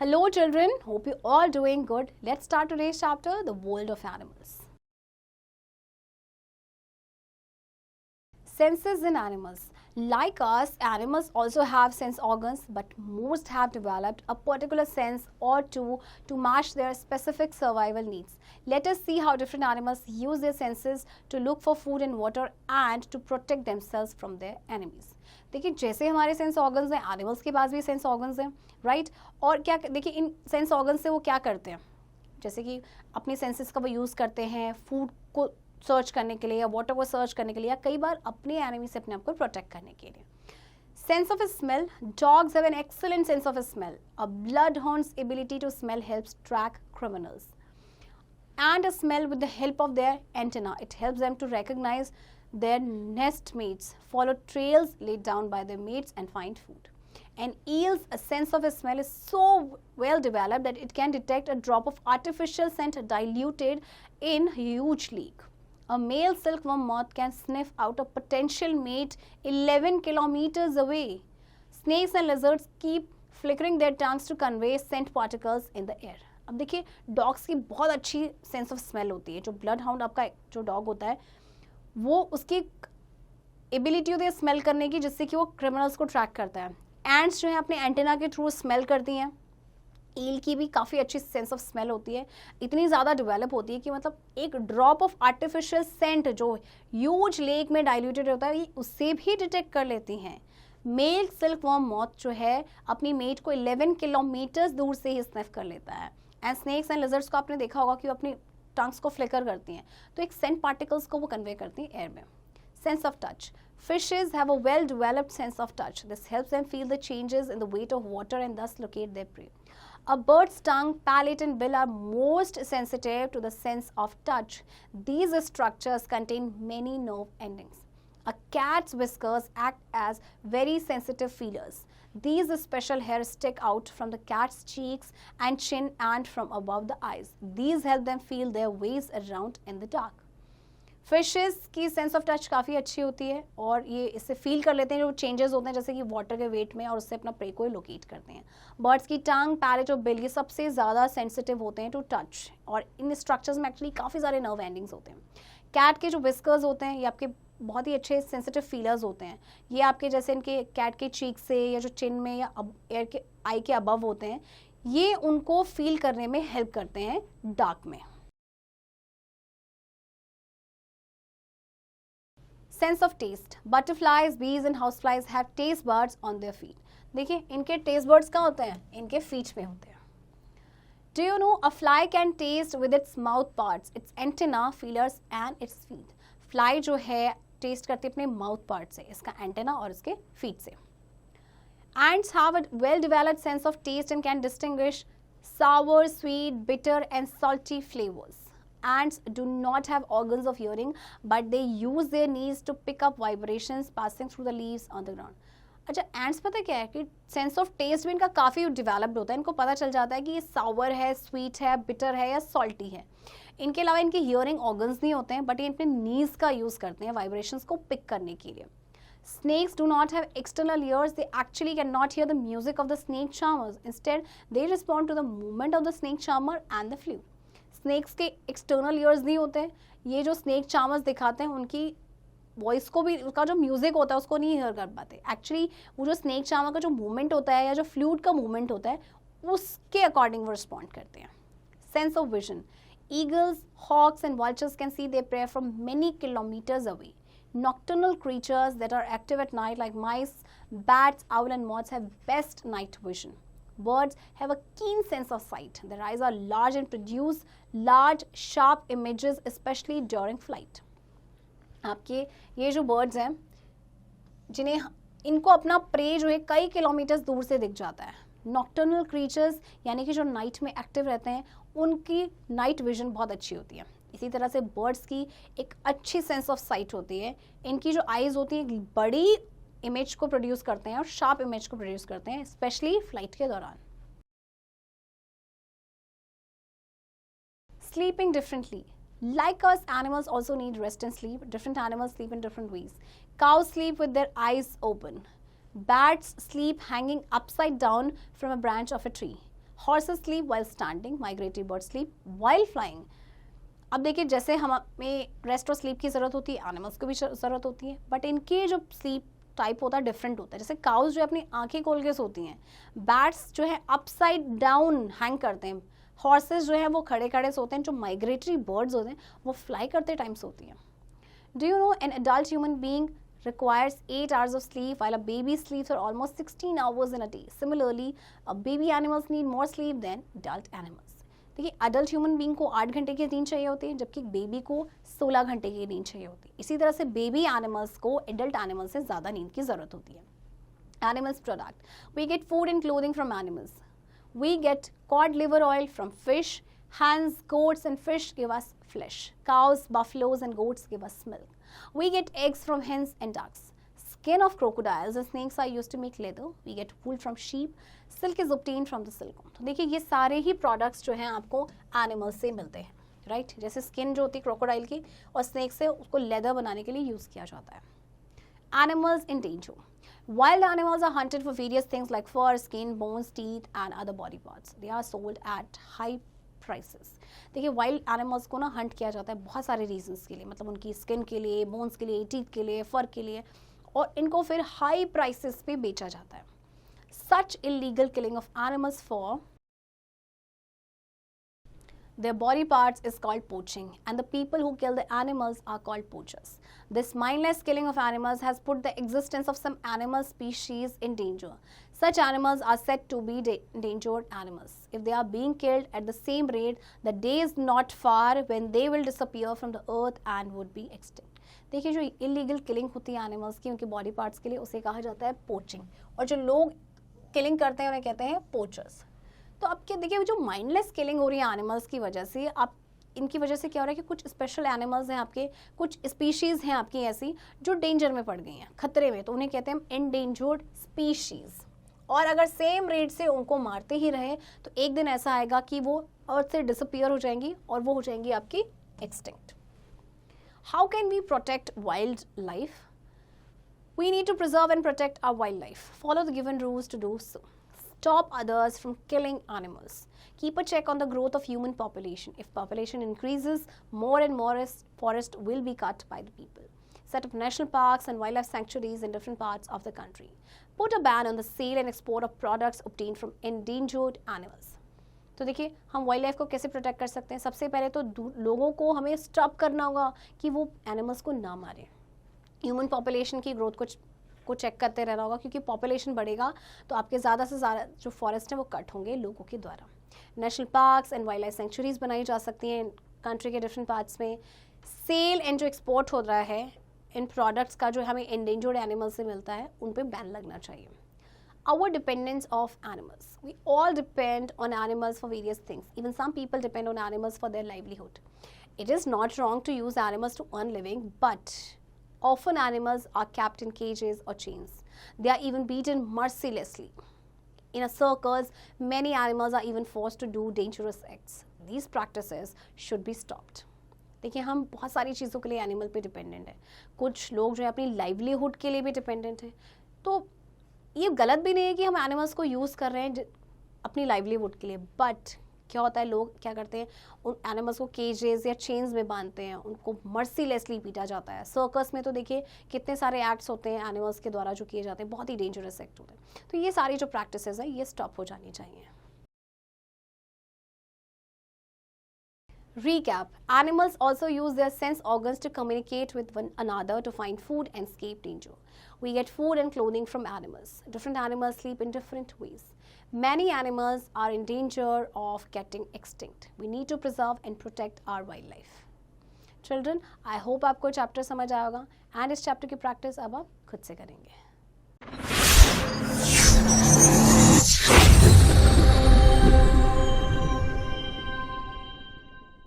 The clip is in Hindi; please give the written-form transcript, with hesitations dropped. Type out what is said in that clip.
Hello children, hope you all doing good. Let's start today's chapter, The World of Animals. Senses in animals. Like us, animals also have sense organs, but most have developed a particular sense or two to match their specific survival needs. Let us see how different animals use their senses to look for food and water and to protect themselves from their enemies. देखिए जैसे हमारे सेंस ऑर्गन्स हैं, एनिमल्स के पास भी सेंस ऑर्गन्स हैं, राइट? और क्या देखिए इन सेंस ऑर्गन्स से वो क्या करते हैं, जैसे कि अपने सेंसेस का वो यूज़ करते हैं फूड को सर्च करने के लिए या वाटर को सर्च करने के लिए या कई बार अपने एनिमी से अपने आप को प्रोटेक्ट करने के लिए. Sense of smell. Dogs have an excellent sense of smell. A bloodhound's ability to smell helps track criminals. And a smell with the help of their antenna. It helps them to recognize their nest mates, follow trails laid down by their mates and find food. An eel's sense of smell is so well developed that it can detect a drop of artificial scent diluted in huge leak. A male silkworm moth can sniff out a potential mate 11 kilometers away. Snakes and lizards keep flickering their tongues to convey scent particles in the air. अब देखिए डॉग्स की बहुत अच्छी सेंस ऑफ स्मेल होती है. जो ब्लड हाउंड आपका जो डॉग होता है वो उसकी एबिलिटी होती है स्मेल करने की, जिससे कि वो क्रिमिनल्स को ट्रैक करता है. एंड्स जो है अपने एंटेना के थ्रू स्मेल करती हैं. ईल की भी काफ़ी अच्छी सेंस ऑफ स्मेल होती है, इतनी ज़्यादा डेवलप होती है कि मतलब एक ड्रॉप ऑफ आर्टिफिशियल सेंट जो ह्यूज लेक में डाइल्यूटेड होता है उससे भी डिटेक्ट कर लेती हैं. मेल सिल्कवर्म मॉथ जो है अपनी मेट को 11 किलोमीटर्स दूर से ही स्निफ कर लेता है. एंड स्नेक्स एंड लिजर्ड्स को आपने देखा होगा कि वो अपनी टंग्स को फ्लिकर करती हैं, तो एक सेंट पार्टिकल्स को वो कन्वे करती हैं एयर में. Sense of touch. Fishes have a well-developed sense of touch. This helps them feel the changes in the weight of water and thus locate their prey. A bird's tongue, palate and bill are most sensitive to the sense of touch. These structures contain many nerve endings. A cat's whiskers act as very sensitive feelers. These special hairs stick out from the cat's cheeks and chin and from above the eyes. These help them feel their ways around in the dark. Fishes की सेंस ऑफ टच काफ़ी अच्छी होती है और ये इससे फील कर लेते हैं जो चेंजेस होते हैं जैसे कि वाटर के वेट में, और उससे अपना प्रे को लोकेट करते हैं. बर्ड्स की टंग, पैलेट और बिल ये सबसे ज़्यादा सेंसिटिव होते हैं टू टच, और इन स्ट्रक्चर्स में एक्चुअली काफ़ी सारे नर्व एंडिंग्स होते हैं. कैट के जो विस्कर्स होते हैं ये आपके बहुत ही अच्छे सेंसिटिव फीलर्स होते हैं. ये आपके जैसे इनके कैट के चीक से या जो चिन में या एयर के आई के अबव होते हैं, ये उनको फील करने में हेल्प करते हैं डार्क में. Sense of taste. Butterflies, bees and houseflies have taste buds on their feet. देखिए इनके taste buds कहाँ होते हैं? इनके feet में होते हैं. Do you know a fly can taste with its mouth parts, its antenna, feelers and its feet. Fly जो है taste करती है अपने mouth part से, इसका antenna और इसके feet से. Ants have a well-developed sense of taste and can distinguish sour, sweet, bitter and salty flavors. Ants do not have organs of hearing, but they use their knees to pick up vibrations passing through the leaves on the ground. अच्छा, ants पता क्या है कि सेंस ऑफ टेस्ट भी इनका काफ़ी डेवलप्ड होता है. इनको पता चल जाता है कि ये सावर है, स्वीट है, बिटर है या सॉल्टी है. इनके अलावा इनके हियरिंग ऑर्गन्स नहीं होते हैं, बट ये अपने नीज का यूज़ करते हैं वाइब्रेशंस को पिक करने के लिए. Snakes do not have external ears. They actually cannot hear the music of the snake charmers. Instead, they respond to the movement of the snake charmer and the flute. Snakes के एक्सटर्नल ईयर्स नहीं होते हैं. ये जो स्नेक चार्मर्स दिखाते हैं उनकी वॉइस को भी, उसका जो म्यूजिक होता है उसको नहीं हियर कर पाते. एक्चुअली वो जो स्नेक चार्मर का जो मूवमेंट होता है या जो फ्लूट का मूवमेंट होता है उसके अकॉर्डिंग वो रिस्पॉन्ड करते हैं. Sense of vision. Eagles, hawks and vultures can see their prey from many kilometres away. Nocturnal creatures that are active at night like mice, bats, owl and moths have best night vision. Birds have a keen sense of sight. Their eyes are large and produce large, sharp images, especially during flight. आपके ये जो birds हैं जिन्हें इनको अपना prey जो है कई किलोमीटर्स दूर से दिख जाता है. Nocturnal creatures यानी कि जो नाइट में एक्टिव रहते हैं उनकी नाइट विजन बहुत अच्छी होती है. इसी तरह से बर्ड्स की एक अच्छी सेंस ऑफ साइट होती है. इनकी जो आईज होती है बड़ी इमेज को प्रोड्यूस करते हैं और शार्प इमेज को प्रोड्यूस करते हैं, स्पेशली फ्लाइट के दौरान. Sleeping differently. Like us, animals also need rest and sleep. Different animals sleep in different ways. Cows sleep with their eyes open. Bats sleep hanging upside down from a branch of a tree. Horses sleep while standing, migratory birds sleep while flying. अब देखिए जैसे हमें रेस्ट और स्लीप की ज़रूरत होती है, एनिमल्स को भी ज़रूरत होती है, बट इनके जो स्लीप टाइप होता है डिफरेंट होता है. जैसे काउज जो अपनी आंखें खोल के सोती हैं, बैट्स जो है अपसाइड डाउन हैंग करते हैं, हॉर्सेस जो है वो खड़े खड़े सोते हैं, जो माइग्रेटरी बर्ड्स होते हैं वो फ्लाई करते टाइम सोती हैं. Do you know an adult human being requires 8 hours of sleep while a baby sleeps for almost 16 hours in a day. Similarly, baby animals need more sleep than adult animals. देखिए अडल्ट ह्यूमन बीइंग को 8 घंटे की नींद चाहिए होती है, जबकि बेबी को 16 घंटे की नींद चाहिए होती है. इसी तरह से बेबी एनिमल्स को एडल्ट एनिमल्स से ज़्यादा नींद की ज़रूरत होती है. Animals product, we get food and clothing from animals. We get cod liver oil from fish. Hens, goats and fish give us flesh. Cows, buffaloes and goats give us milk. We get eggs from hens and ducks. Skin of crocodiles and snakes are used to make leather. We get wool from sheep. Silk is obtained from the silkworm. तो देखिए ये सारे ही प्रोडक्ट्स जो हैं आपको एनिमल्स से मिलते हैं, राइट. जैसे स्किन जो होती है क्रोकोडाइल की और स्नेक से, उसको लेदर बनाने के लिए यूज़ किया जाता है. Animals in danger. Wild animals are hunted for various things like fur, skin, bones, teeth and other body parts. They are sold at high prices. देखिए वाइल्ड एनिमल्स को ना हंट किया जाता है बहुत सारे रीजंस के लिए, मतलब उनकी स्किन के लिए, बोन्स के लिए, टीथ के लिए, फर के लिए, और इनको फिर हाई प्राइसेस पे बेचा जाता है. Such illegal killing of animals for their body parts is called poaching, and the people who kill the animals are called poachers. This mindless killing of animals has put the existence of some animal species in danger. Such animals are said to be endangered animals. If they are being killed at the same rate, the day is not far when they will disappear from the earth and would be extinct. देखिए जो इलीगल किलिंग होती है एनिमल्स की उनके बॉडी पार्ट्स के लिए, उसे कहा जाता है पोचिंग, और जो लोग किलिंग करते हैं उन्हें कहते हैं पोचर्स. तो अब क्या देखिए जो माइंडलेस किलिंग हो रही है एनिमल्स की वजह से, आप इनकी वजह से क्या हो रहा है कि कुछ स्पेशल एनिमल्स हैं आपके, कुछ स्पीशीज़ हैं आपकी ऐसी जो डेंजर में पड़ गई हैं, खतरे में, तो उन्हें कहते हैं एंडेंजर्ड स्पीशीज़. और अगर सेम रेट से उनको मारते ही रहे तो एक दिन ऐसा आएगा कि वो अर्थ से डिसअपियर हो जाएंगी और वो हो जाएंगी आपकी extinct. How can we protect wild life? We need to preserve and protect our wild life. Follow the given rules to do so. Stop others from killing animals. Keep a check on the growth of human population. If population increases, more and more forest will be cut by the people. Set up national parks and wildlife sanctuaries in different parts of the country. Put a ban on the sale and export of products obtained from endangered animals. तो देखिए हम वाइल्ड लाइफ को कैसे प्रोटेक्ट कर सकते हैं. सबसे पहले तो लोगों को हमें स्टॉप करना होगा कि वो एनिमल्स को ना मारें. ह्यूमन पॉपुलेशन की ग्रोथ को चेक करते रहना होगा, क्योंकि पॉपुलेशन बढ़ेगा तो आपके ज़्यादा से ज़्यादा जो फॉरेस्ट हैं वो कट होंगे लोगों के द्वारा. National parks and wild life sanctuaries बनाई जा सकती हैं कंट्री के डिफरेंट पार्ट्स में. सेल एंड जो एक्सपोर्ट हो रहा है इन प्रोडक्ट्स का जो हमें एंडेंजर्ड एनिमल से मिलता है, उन पर बैन लगना चाहिए. Our dependence of animals. We all depend on animals for various things. Even some people depend on animals for their livelihood. It is not wrong to use animals to earn living, but often animals are kept in cages or chains. They are even beaten mercilessly. In a circus, many animals are even forced to do dangerous acts. These practices should be stopped. देखिए हम बहुत सारी चीज़ों के लिए एनिमल पे डिपेंडेंट है. कुछ लोग जो है अपनी लाइवलीहुड के लिए भी डिपेंडेंट हैं. तो ये गलत भी नहीं है कि हम एनिमल्स को यूज़ कर रहे हैं अपनी लाइवलीहुड के लिए, बट क्या होता है लोग क्या करते हैं, उन एनिमल्स को केजेस या चेन्स में बांधते हैं, उनको मर्सीलेसली पीटा जाता है. सर्कस में तो देखिए कितने सारे एक्ट्स होते हैं एनिमल्स के द्वारा जो किए जाते हैं, बहुत ही डेंजरस एक्ट होते हैं. तो ये सारी जो प्रैक्टिसेस है ये स्टॉप हो जानी चाहिए. Recap. Animals also use their sense organs to communicate with one another to find food and escape danger. We get food and clothing from animals. Different animals sleep in different ways. Many animals are in danger of getting extinct. We need to preserve and protect our wildlife. Children, I hope आपको चैप्टर समझ आया होगा एंड इस चैप्टर की प्रैक्टिस अब आप खुद से करेंगे.